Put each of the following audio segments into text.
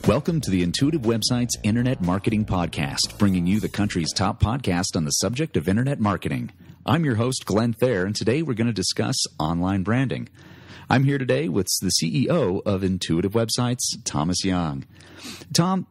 Welcome to the Intuitive Websites Internet Marketing Podcast, bringing you the country's top podcast on the subject of internet marketing. I'm your host, Glenn Thayer, and today we're going to discuss online branding. I'm here today with the CEO of Intuitive Websites, Thomas Young. Tom,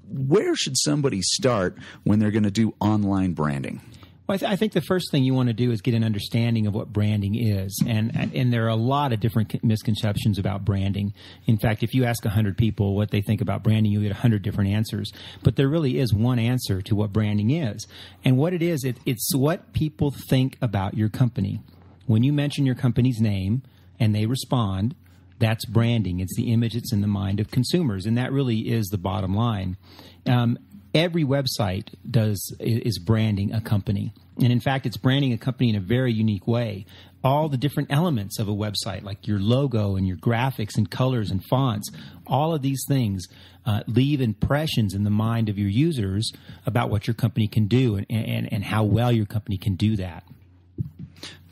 where should somebody start when they're going to do online branding? Well, I think the first thing you want to do is get an understanding of what branding is. And there are a lot of different misconceptions about branding. In fact, if you ask 100 people what they think about branding, you'll get 100 different answers. But there really is one answer to what branding is. And what it is, it's what people think about your company. When you mention your company's name and they respond, that's branding. It's the image that's in the mind of consumers. And that really is the bottom line. Every website is branding a company. And in fact, it's branding a company in a very unique way. All the different elements of a website, like your logo and your graphics and colors and fonts, all of these things leave impressions in the mind of your users about what your company can do and how well your company can do that.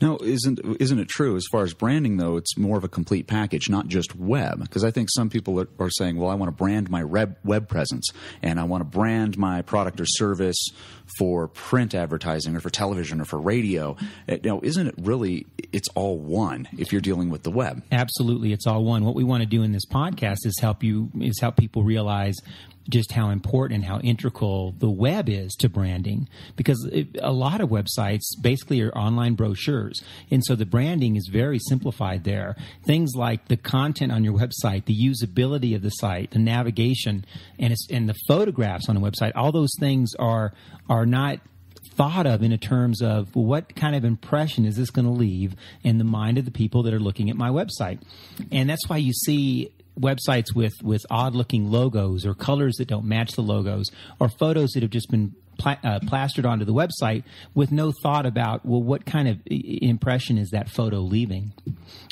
No, isn't it true? As far as branding, though, it's more of a complete package, not just web. Because I think some people are saying, well, I want to brand my web presence, and I want to brand my product or service for print advertising or for television or for radio. Isn't it really, it's all one if you're dealing with the web? Absolutely, it's all one. What we want to do in this podcast is help people realize just how important and how integral the web is to branding, because a lot of websites basically are online brochures. And so the branding is very simplified there. Things like the content on your website, the usability of the site, the navigation, and the photographs on a website, all those things are not thought of in terms of, well, what kind of impression is this going to leave in the mind of the people that are looking at my website? And that's why you see websites with odd-looking logos or colors that don't match the logos, or photos that have just been plastered onto the website with no thought about, well, what kind of impression is that photo leaving?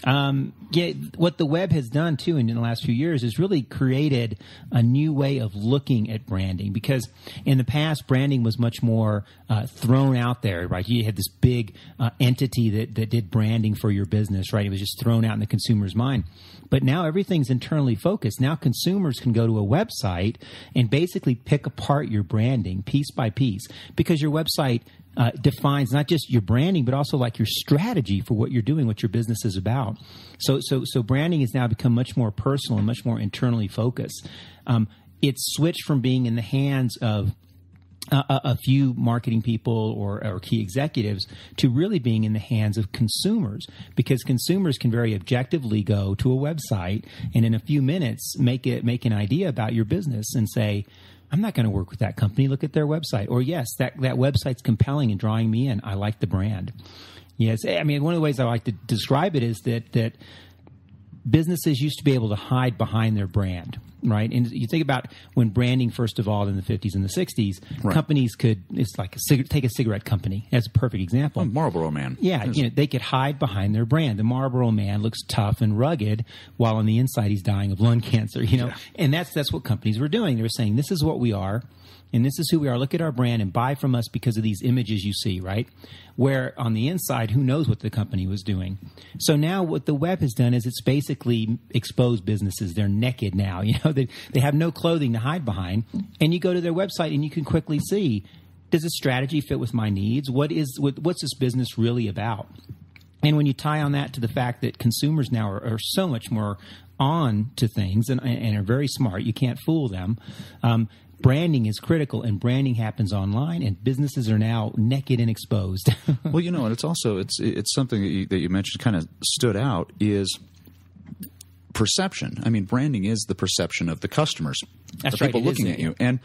What the web has done, too, in the last few years is really created a new way of looking at branding, because in the past, branding was much more thrown out there, right? You had this big entity that did branding for your business, right? It was just thrown out in the consumer's mind. But now everything's internally focused. Now consumers can go to a website and basically pick apart your branding piece by piece, because your website defines not just your branding, but also like your strategy for what you're doing, what your business is about. So branding has now become much more personal and much more internally focused. It's switched from being in the hands of a few marketing people or key executives to really being in the hands of consumers, because consumers can very objectively go to a website and in a few minutes make an idea about your business and say, I'm not going to work with that company. Look at their website. Or yes, that website's compelling and drawing me in. I like the brand. Yes, I mean, one of the ways I like to describe it is that businesses used to be able to hide behind their brand, right? And you think about when branding first evolved in the 50s and the 60s, right. Companies could, it's like take a cigarette company as a perfect example. Marlboro Man. Yeah, yes. They could hide behind their brand. The Marlboro Man looks tough and rugged, while on the inside he's dying of lung cancer, Yeah. And that's what companies were doing. They were saying, this is what we are, and this is who we are. Look at our brand and buy from us because of these images you see, right? Where on the inside, who knows what the company was doing. So now what the web has done is it's basically exposed businesses. They're naked now. They have no clothing to hide behind. And you go to their website and you can quickly see, does this strategy fit with my needs? What's this business really about? And when you tie on that to the fact that consumers now are so much more on to things and are very smart, you can't fool them. Branding is critical, and branding happens online, and businesses are now naked and exposed. Well, and it's also it's something that you mentioned kind of stood out is perception. I mean, branding is the perception of the customers, That's the people right, looking at you. And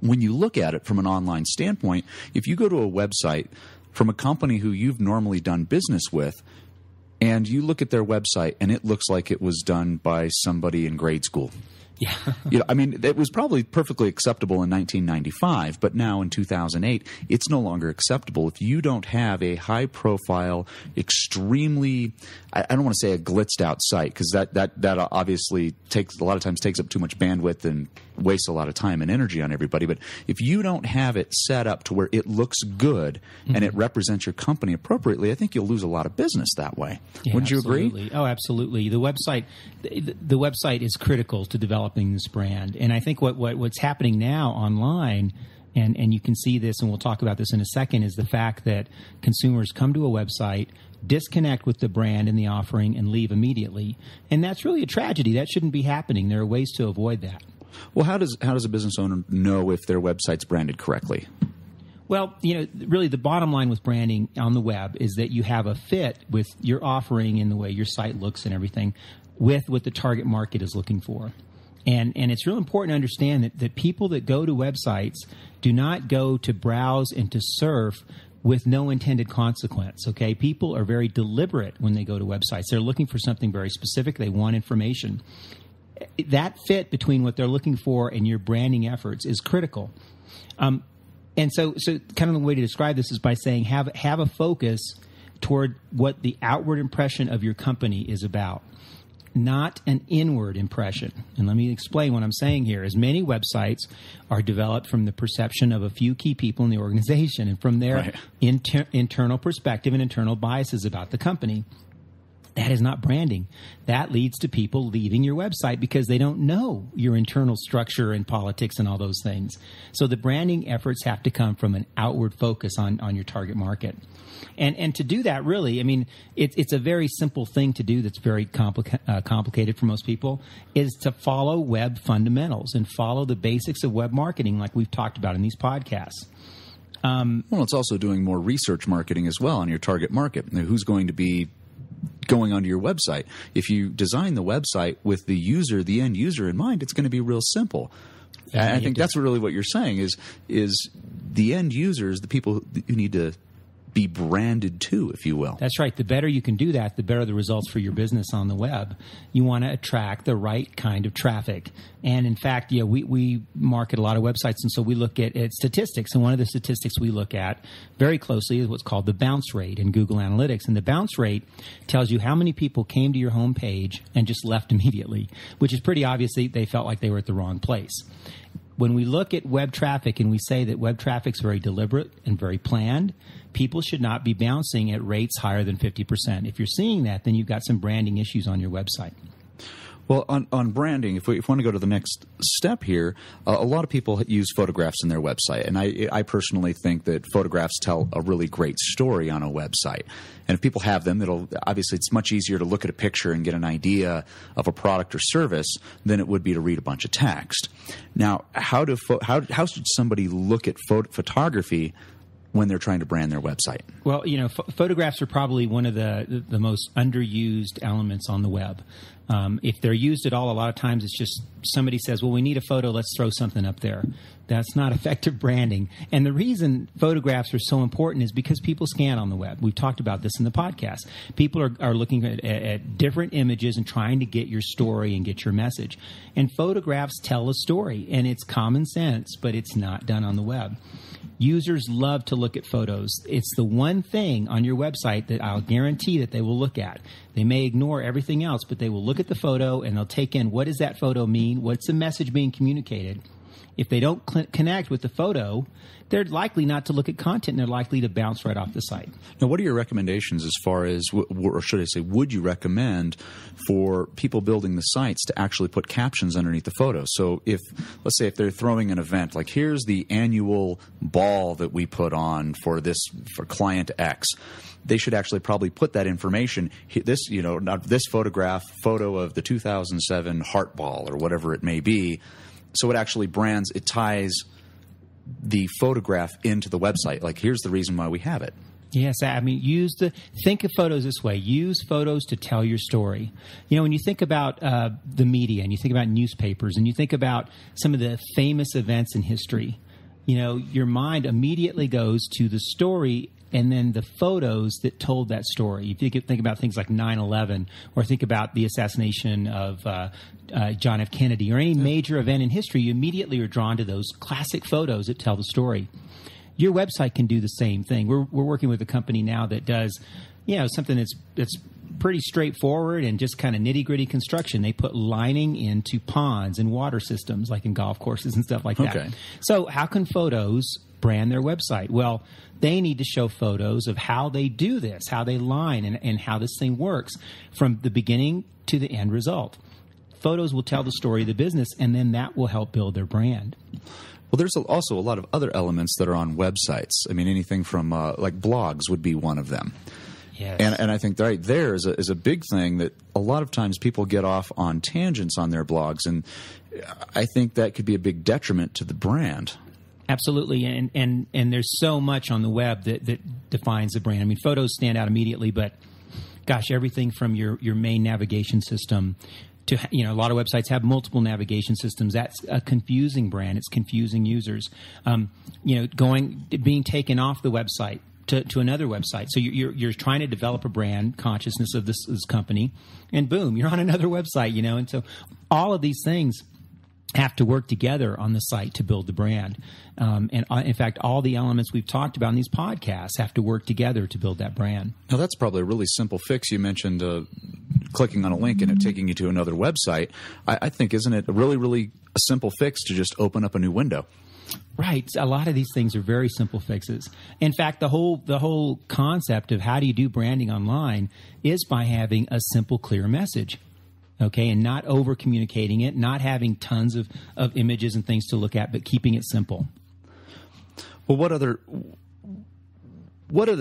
when you look at it from an online standpoint, if you go to a website from a company who you've normally done business with, and you look at their website and it looks like it was done by somebody in grade school. Yeah. I mean, it was probably perfectly acceptable in 1995, but now in 2008, it's no longer acceptable. If you don't have a high-profile, extremely, I don't want to say a glitzed-out site, because that obviously a lot of times takes up too much bandwidth and wastes a lot of time and energy on everybody. But if you don't have it set up to where it looks good and it represents your company appropriately, I think you'll lose a lot of business that way. Yeah, Wouldn't you absolutely. agree? Oh, absolutely. The website is critical to develop developing this brand. And I think what's happening now online, and you can see this, and we'll talk about this in a second, is the fact that consumers come to a website, disconnect with the brand and the offering, and leave immediately. And that's really a tragedy. That shouldn't be happening. There are ways to avoid that. Well, how does a business owner know if their website's branded correctly? Well, really the bottom line with branding on the web is that you have a fit with your offering and the way your site looks and everything with what the target market is looking for. And it's real important to understand that people that go to websites do not go to browse and to surf with no intended consequence, okay? People are very deliberate when they go to websites. They're looking for something very specific. They want information. That fit between what they're looking for and your branding efforts is critical. And so kind of the way to describe this is by saying have a focus toward what the outward impression of your company is about, not an inward impression. And let me explain what I'm saying here. As many websites are developed from the perception of a few key people in the organization and from their internal perspective and internal biases about the company. That is not branding. That leads to people leaving your website because they don't know your internal structure and politics and all those things. So the branding efforts have to come from an outward focus on your target market. And to do that, really, I mean, it's a very simple thing to do that's very complicated for most people, is to follow web fundamentals and follow the basics of web marketing like we've talked about in these podcasts. Well, it's also doing more research marketing as well on your target market. Who's going to be going onto your website? If you design the website with the end user in mind, it's going to be real simple. Yeah, I think that's really what you're saying is the end users, the people who need to be branded too, if you will. That's right. The better you can do that, the better the results for your business on the web. You want to attract the right kind of traffic. And in fact, we market a lot of websites, and so we look at statistics. And one of the statistics we look at very closely is what's called the bounce rate in Google Analytics. And the bounce rate tells you how many people came to your home page and just left immediately, which is pretty obvious they felt like they were at the wrong place. When we look at web traffic and we say that web traffic is very deliberate and very planned, people should not be bouncing at rates higher than 50%. If you're seeing that, then you've got some branding issues on your website. Well, on branding, if we want to go to the next step here, a lot of people use photographs in their website. And I personally think that photographs tell a really great story on a website. And if people have them, obviously it's much easier to look at a picture and get an idea of a product or service than it would be to read a bunch of text. Now, how should somebody look at photography when they're trying to brand their website? Well, photographs are probably one of the most underused elements on the web. If they're used at all, a lot of times it's just somebody says, well, we need a photo, let's throw something up there. That's not effective branding. And the reason photographs are so important is because people scan on the web. We've talked about this in the podcast. People are looking at different images and trying to get your story and get your message. And photographs tell a story, and it's common sense, but it's not done on the web. Users love to look at photos. It's the one thing on your website that I'll guarantee that they will look at. They may ignore everything else, but they will look at the photo and they'll take in, what does that photo mean? What's the message being communicated? If they don't connect with the photo, they're likely not to look at content, and they're likely to bounce right off the site. Now, what are your recommendations as far as, or should I say, would you recommend for people building the sites to actually put captions underneath the photo? So let's say if they're throwing an event, like here's the annual ball that we put on for client X, they should actually probably put that information, this photo of the 2007 Heart Ball or whatever it may be. So it ties the photograph into the website. Like, here's the reason why we have it. Yes, I mean, think of photos this way. Use photos to tell your story. When you think about the media and you think about newspapers and you think about some of the famous events in history, your mind immediately goes to the story and then the photos that told that story. If you think about things like 9/11 or think about the assassination of John F. Kennedy or any major event in history, you immediately are drawn to those classic photos that tell the story. Your website can do the same thing. We're working with a company now that does something that's pretty straightforward and just kind of nitty-gritty construction. They put lining into ponds and water systems, like in golf courses and stuff like that. Okay. So how can photos brand their website? Well, they need to show photos of how they do this, how they line, and how this thing works from the beginning to the end result. photos will tell the story of the business, and then that will help build their brand. Well, there's also a lot of other elements that are on websites. I mean, anything from like blogs would be one of them. Yes. And I think right there is a big thing that a lot of times people get off on tangents on their blogs, and I think that could be a big detriment to the brand. Absolutely, and there's so much on the web that defines the brand. I mean, photos stand out immediately, but gosh, everything from your main navigation system to, a lot of websites have multiple navigation systems. That's a confusing brand. It's confusing users. Being taken off the website to another website. So you're trying to develop a brand consciousness of this company, and boom, you're on another website. And so all of these things have to work together on the site to build the brand. In fact, all the elements we've talked about in these podcasts have to work together to build that brand. Now, that's probably a really simple fix. You mentioned clicking on a link and it taking you to another website. I think, isn't it a really, really a simple fix to just open up a new window? Right. A lot of these things are very simple fixes. In fact, the whole concept of how do you do branding online is by having a simple, clear message. Okay, and not over communicating it, not having tons of images and things to look at, but keeping it simple. Well, what other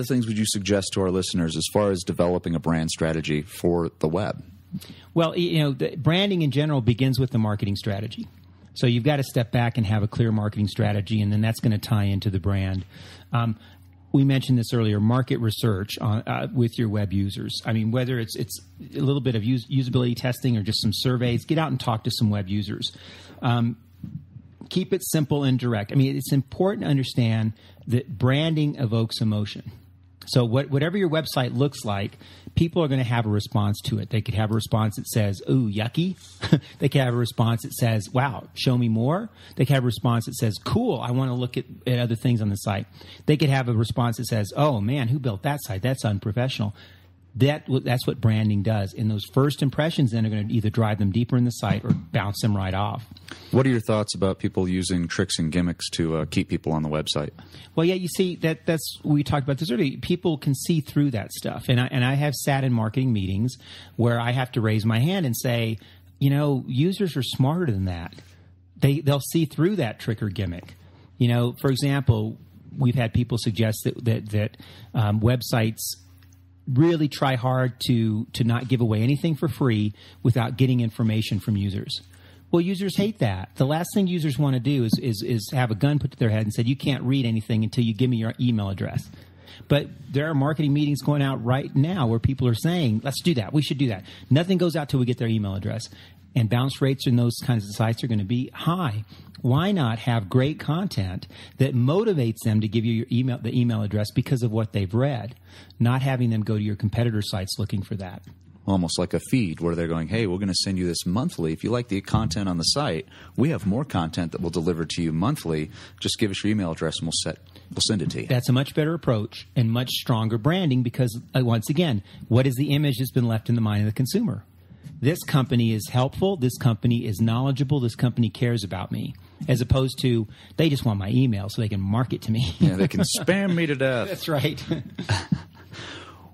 things would you suggest to our listeners as far as developing a brand strategy for the web? Well, the branding in general begins with the marketing strategy. So you've got to step back and have a clear marketing strategy, and then that's going to tie into the brand. We mentioned this earlier, market research with your web users. I mean, whether it's a little bit of usability testing or just some surveys, get out and talk to some web users. Keep it simple and direct. I mean, it's important to understand that branding evokes emotion. So whatever your website looks like, people are going to have a response to it. They could have a response that says, ooh, yucky. They could have a response that says, wow, show me more. They could have a response that says, cool, I want to look at other things on the site. They could have a response that says, oh, man, who built that site? That's unprofessional. That's what branding does. And those first impressions then are going to either drive them deeper in the site or bounce them right off. What are your thoughts about people using tricks and gimmicks to keep people on the website? Well, yeah, you see, that's we talked about this earlier. People can see through that stuff. And I have sat in marketing meetings where I have to raise my hand and say, users are smarter than that. They'll see through that trick or gimmick. For example, we've had people suggest that websites really try hard to not give away anything for free without getting information from users. Well, users hate that. The last thing users want to do is have a gun put to their head and say, you can't read anything until you give me your email address. But there are marketing meetings going out right now where people are saying, let's do that. We should do that. Nothing goes out till we get their email address. And bounce rates in those kinds of sites are going to be high. Why not have great content that motivates them to give you the email address because of what they've read, not having them go to your competitor sites looking for that? Almost like a feed where they're going, hey, we're going to send you this monthly. If you like the content on the site, we have more content that we'll deliver to you monthly. Just give us your email address and we'll send it to you. That's a much better approach and much stronger branding because, once again, what is the image that's been left in the mind of the consumer? This company is helpful. This company is knowledgeable. This company cares about me. As opposed to, they just want my email so they can market to me. Yeah, they can spam me to death. That's right.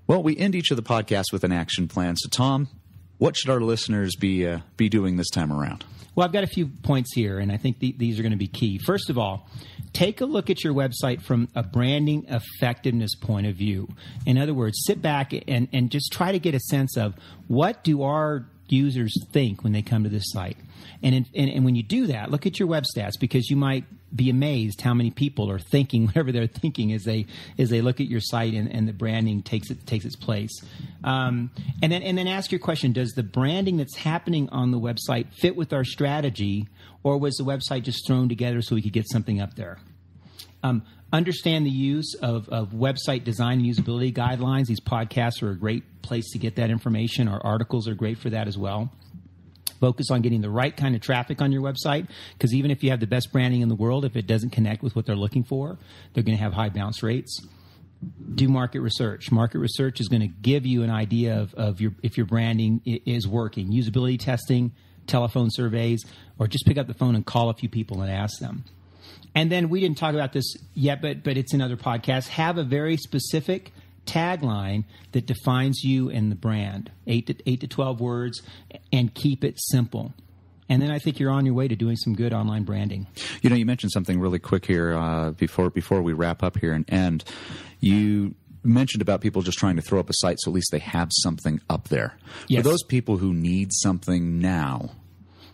Well, we end each of the podcasts with an action plan. So, Tom, what should our listeners be doing this time around? Well, I've got a few points here, and I think these are going to be key. First of all, take a look at your website from a branding effectiveness point of view. In other words, sit back and just try to get a sense of what do our users think when they come to this site. And when you do that, look at your web stats because you might be amazed how many people are thinking whatever they're thinking as they look at your site and the branding takes its place. And then ask your question: does the branding that's happening on the website fit with our strategy, or was the website just thrown together so we could get something up there? Understand the use of website design and usability guidelines. These podcasts are a great place to get that information. Our articles are great for that as well. Focus on getting the right kind of traffic on your website because even if you have the best branding in the world, if it doesn't connect with what they're looking for, they're going to have high bounce rates. Do market research. Market research is going to give you an idea of if your branding is working. Usability testing, telephone surveys, or just pick up the phone and call a few people and ask them. And then we didn't talk about this yet, but it's in other podcasts. Have a very specific tagline that defines you and the brand, 8 to 12 words, and keep it simple. And then I think you're on your way to doing some good online branding. You know, you mentioned something really quick here before we wrap up here and end. You mentioned about people just trying to throw up a site so at least they have something up there. Yes. For those people who need something now,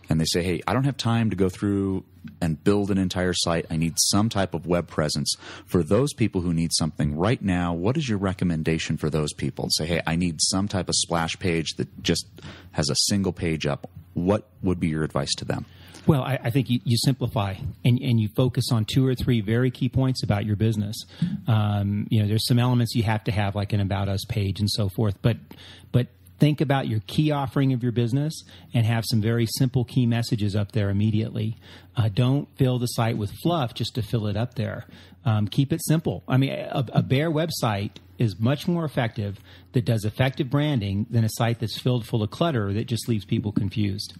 and they say, hey, I don't have time to go through and build an entire site. I need some type of web presence. For those people who need something right now, what is your recommendation for those people? Say, hey, I need some type of splash page that just has a single page up. What would be your advice to them? Well, I think you simplify and you focus on 2 or 3 very key points about your business. There's some elements you have to have, like an About Us page and so forth, but think about your key offering of your business and have some very simple key messages up there immediately. Don't fill the site with fluff just to fill it up there. Keep it simple. I mean, a bare website is much more effective that does effective branding than a site that's filled full of clutter that just leaves people confused.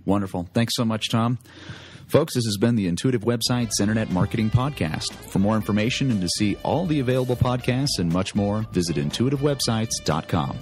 Wonderful. Thanks so much, Tom. Folks, this has been the Intuitive Websites Internet Marketing Podcast. For more information and to see all the available podcasts and much more, visit intuitivewebsites.com.